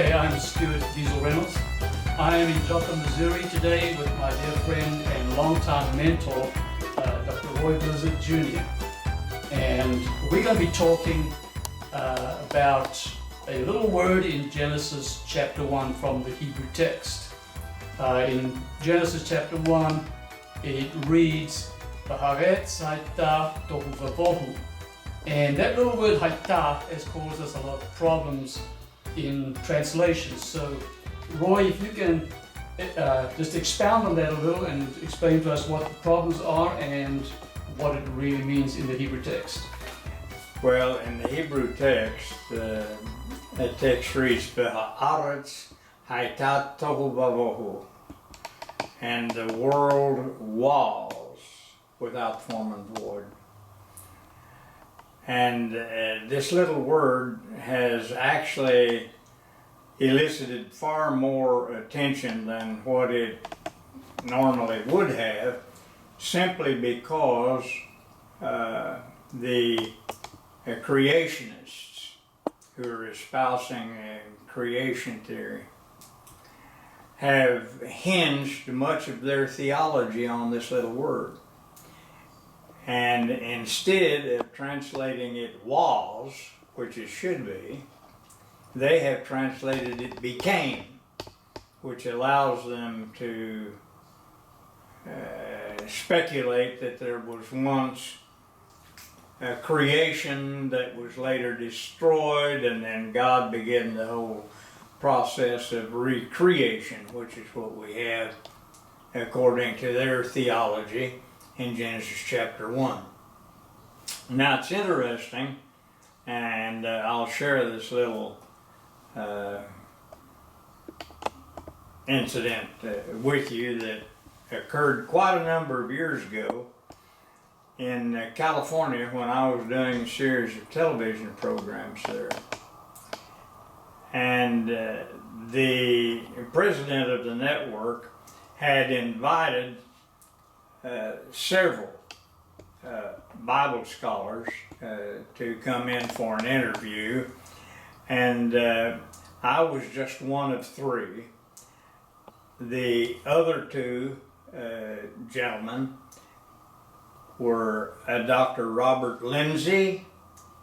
Hey, I'm Stuart Diesel Reynolds. I am in Joplin, Missouri today with my dear friend and longtime mentor, Dr. Roy Blizzard Jr. And we're going to be talking about a little word in Genesis chapter 1 from the Hebrew text. In Genesis chapter 1, it reads, Haaretz haita tohu vavohu. And that little word haita has caused us a lot of problems in translations. So, Roy, if you can just expound on that a little and explain to us what the problems are and what it really means in the Hebrew text. Well, in the Hebrew text, the text reads, Haaretz haita tohu vavohu, and the world was without form and void. And this little word has actually elicited far more attention than what it normally would have, simply because the creationists who are espousing a creation theory have hinged much of their theology on this little word. And instead of translating it was, which it should be, they have translated it became, which allows them to speculate that there was once a creation that was later destroyed, and then God began the whole process of recreation, which is what we have according to their theology in Genesis chapter 1. Now it's interesting, and I'll share this little incident with you that occurred quite a number of years ago in California when I was doing a series of television programs there. And the president of the network had invited several Bible scholars to come in for an interview, and I was just one of three. The other two gentlemen were Dr. Robert Lindsay,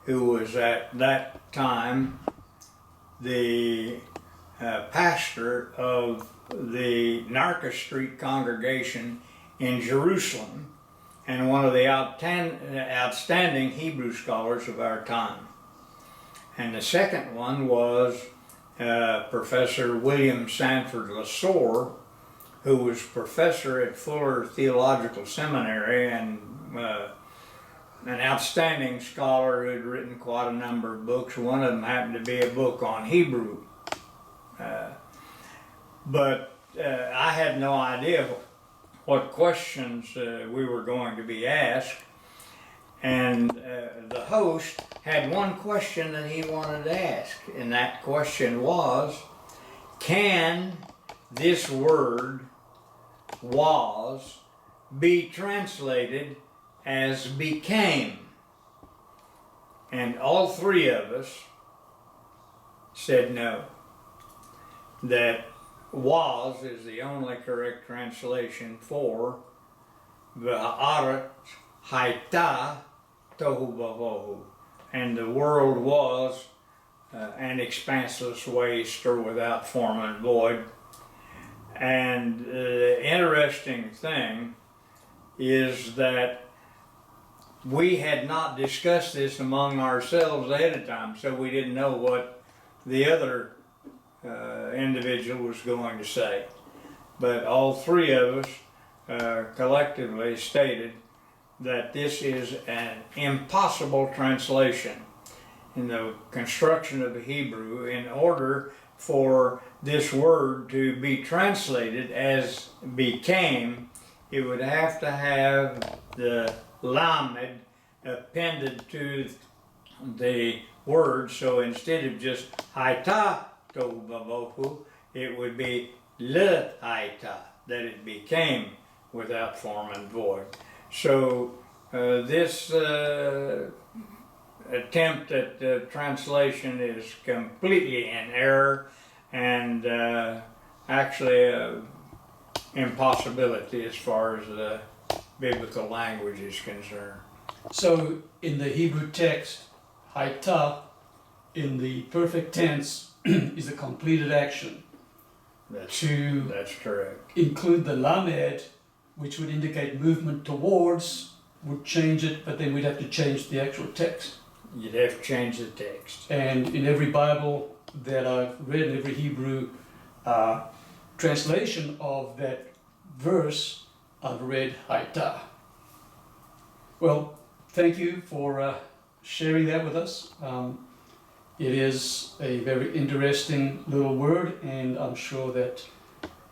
who was at that time the pastor of the Narca Street congregation in Jerusalem, and one of the outstanding Hebrew scholars of our time. And the second one was Professor William Sanford Lasore, who was professor at Fuller Theological Seminary and an outstanding scholar who had written quite a number of books. One of them happened to be a book on Hebrew. But I had no idea what questions we were going to be asked, and the host had one question that he wanted to ask, and that question was, can this word was be translated as became? And all three of us said no, that was is the only correct translation for Haaretz haita tohu vavohu, and the world was an expanseless waste or without form and void. And the interesting thing is that we had not discussed this among ourselves ahead of time, so we didn't know what the other individual was going to say. But all three of us collectively stated that this is an impossible translation in the construction of the Hebrew. In order for this word to be translated as became, it would have to have the lamed appended to the word. So instead of just haita tohu vavohu, it would be le haita, that it became without form and void. So this attempt at translation is completely in error, and actually a impossibility as far as the biblical language is concerned. So in the Hebrew text, hayta, in the perfect tense, is a completed action. That's correct. Include the lamed, which would indicate movement towards, would change it, but then we'd have to change the actual text. You'd have to change the text. And in every Bible that I've read, in every Hebrew translation of that verse, I've read hayta. Well, thank you for sharing that with us. It is a very interesting little word, and I'm sure that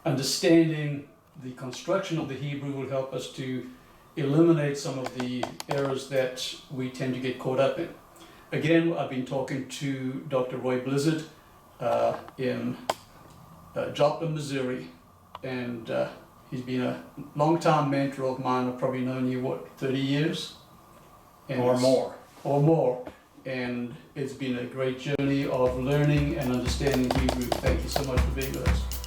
understanding the construction of the Hebrew will help us to eliminate some of the errors that we tend to get caught up in. Again, I've been talking to Dr. Roy Blizzard in Joplin, Missouri, and he's been a long-time mentor of mine. I've probably known you, 30 years? And Or more. Or more. And it's been a great journey of learning and understanding Hebrew. Thank you so much for being with us.